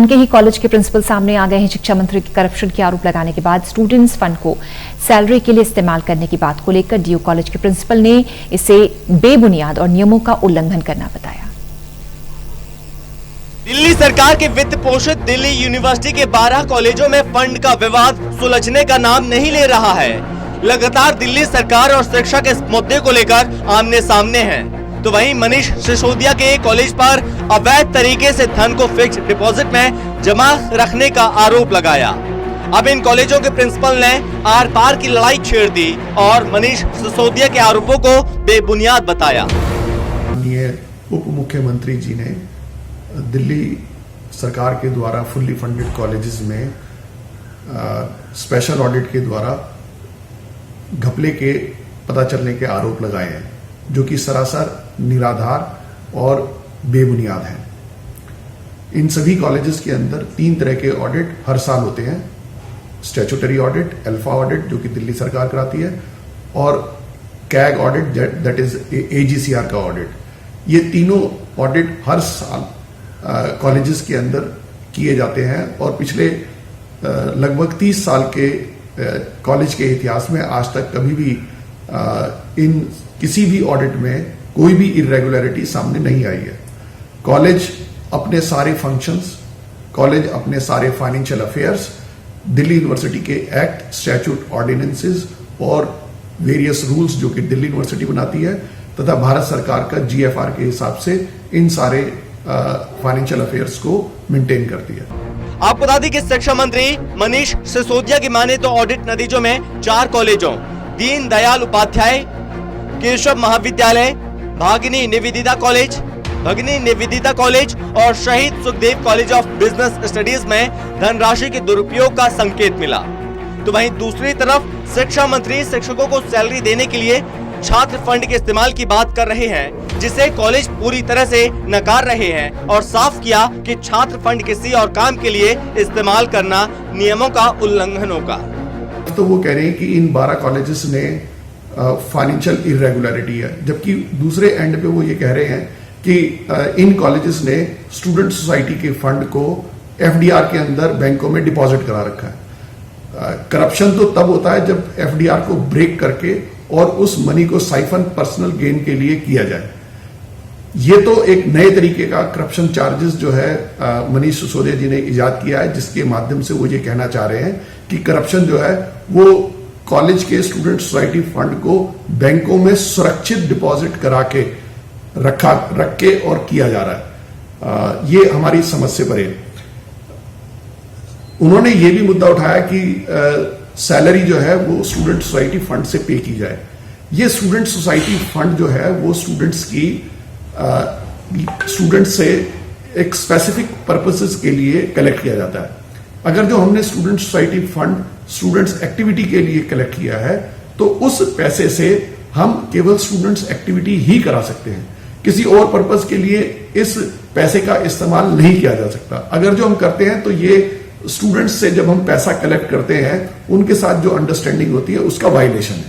उनके ही कॉलेज के प्रिंसिपल सामने आ गए हैं। शिक्षा मंत्री के करप्शन के आरोप लगाने के बाद स्टूडेंट्स फंड को सैलरी के लिए इस्तेमाल करने की बात को लेकर डीयू कॉलेज के प्रिंसिपल ने इसे बेबुनियाद और नियमों का उल्लंघन करना बताया। दिल्ली सरकार के वित्त पोषित दिल्ली यूनिवर्सिटी के 12 कॉलेजों में फंड का विवाद सुलझने का नाम नहीं ले रहा है। लगातार दिल्ली सरकार और शिक्षक इस मुद्दे को लेकर आमने सामने हैं। तो वहीं मनीष सिसोदिया के कॉलेज पर अवैध तरीके से धन को फिक्स डिपॉजिट में जमा रखने का आरोप लगाया। अब इन कॉलेजों के प्रिंसिपल ने आर पार की लड़ाई छेड़ दी और मनीष सिसोदिया के आरोपों को बेबुनियाद बताया। उप मुख्यमंत्री जी ने दिल्ली सरकार के द्वारा फुल्ली फंडेड कॉलेजेस में स्पेशल ऑडिट के द्वारा घपले के पता चलने के आरोप लगाए हैं, जो कि सरासर निराधार और बेबुनियाद है। इन सभी कॉलेजेस के अंदर 3 तरह के ऑडिट हर साल होते हैं। स्टैट्यूटरी ऑडिट, अल्फा ऑडिट जो कि दिल्ली सरकार कराती है, और कैग ऑडिट दैट इज एजीसीआर का ऑडिट। ये तीनों ऑडिट हर साल कॉलेजेस के अंदर किए जाते हैं और पिछले लगभग 30 साल के कॉलेज के इतिहास में आज तक कभी भी इन किसी भी ऑडिट में कोई भी इरेगुलरिटी सामने नहीं आई है। कॉलेज अपने सारे फंक्शंस, कॉलेज अपने सारे फाइनेंशियल अफेयर्स दिल्ली यूनिवर्सिटी के एक्ट, स्टैट्यूट, ऑर्डिनेंसेस और वेरियस रूल्स जो कि दिल्ली यूनिवर्सिटी बनाती है तथा भारत सरकार का जीएफआर के हिसाब से इन सारे फाइनेंशियल अफेयर्स को मेंटेन करती है। आपको बता दें कि शिक्षा मंत्री मनीष सिसोदिया की माने तो ऑडिट नतीजों में 4 कॉलेजों दीन दयाल उपाध्याय केशव महाविद्यालय, भगिनी निवेदिता कॉलेज और शहीद Sukhdev college of business studies में धनराशि के दुरुपयोग का संकेत मिला। तो वहीं दूसरी तरफ शिक्षा मंत्री शिक्षकों को सैलरी देने के लिए छात्र फंड के इस्तेमाल की बात कर रहे हैं, जिसे कॉलेज पूरी तरह से नकार रहे हैं और साफ किया कि छात्र फंड किसी और काम के लिए इस्तेमाल करना नियमों का उल्लंघन होगा। तो वो कह रहे हैं कि इन 12 कॉलेजेस ने फाइनेंशियल इरेगुलरिटी है, जबकि दूसरे एंड पे वो ये कह रहे हैं कि इन कॉलेजेस ने स्टूडेंट सोसाइटी के फंड को एफडीआर के अंदर बैंकों में डिपॉजिट करा रखा है। करप्शन तो तब होता है जब एफडीआर को ब्रेक करके और उस मनी को साइफन पर्सनल गेन के लिए किया जाए। ये तो एक नए तरीके का करप्शन चार्जेस जो है मनीष सिसोदिया जी ने इजाद किया है, जिसके माध्यम से वो ये कहना चाह रहे हैं कि करप्शन जो है वो कॉलेज के स्टूडेंट सोसाइटी फंड को बैंकों में सुरक्षित डिपॉजिट करा के रख के और किया जा रहा है। ये हमारी समझ से परे। उन्होंने ये भी मुद्दा उठाया कि सैलरी जो है वो स्टूडेंट सोसाइटी फंड से पे की जाए। ये स्टूडेंट सोसाइटी फंड जो है वो स्टूडेंट्स से एक स्पेसिफिक पर्पसेस के लिए कलेक्ट किया जाता है। अगर जो हमने student society fund students activity के लिए कलेक्ट किया है तो उस पैसे से हम केवल स्टूडेंट्स एक्टिविटी ही करा सकते हैं, किसी और पर्पस के लिए इस पैसे का इस्तेमाल नहीं किया जा सकता। अगर जो हम करते हैं तो ये स्टूडेंट्स से जब हम पैसा कलेक्ट करते हैं उनके साथ जो अंडरस्टैंडिंग होती है उसका वायलेशन है।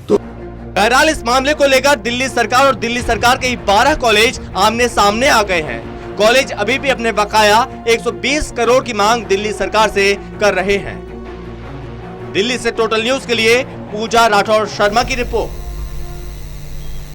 तो बहरहाल इस मामले को लेकर दिल्ली सरकार और दिल्ली सरकार के 12 कॉलेज आमने सामने आ गए हैं। कॉलेज अभी भी अपने बकाया 120 करोड़ की मांग दिल्ली सरकार से कर रहे हैं। दिल्ली से टोटल न्यूज के लिए पूजा राठौर शर्मा की रिपोर्ट।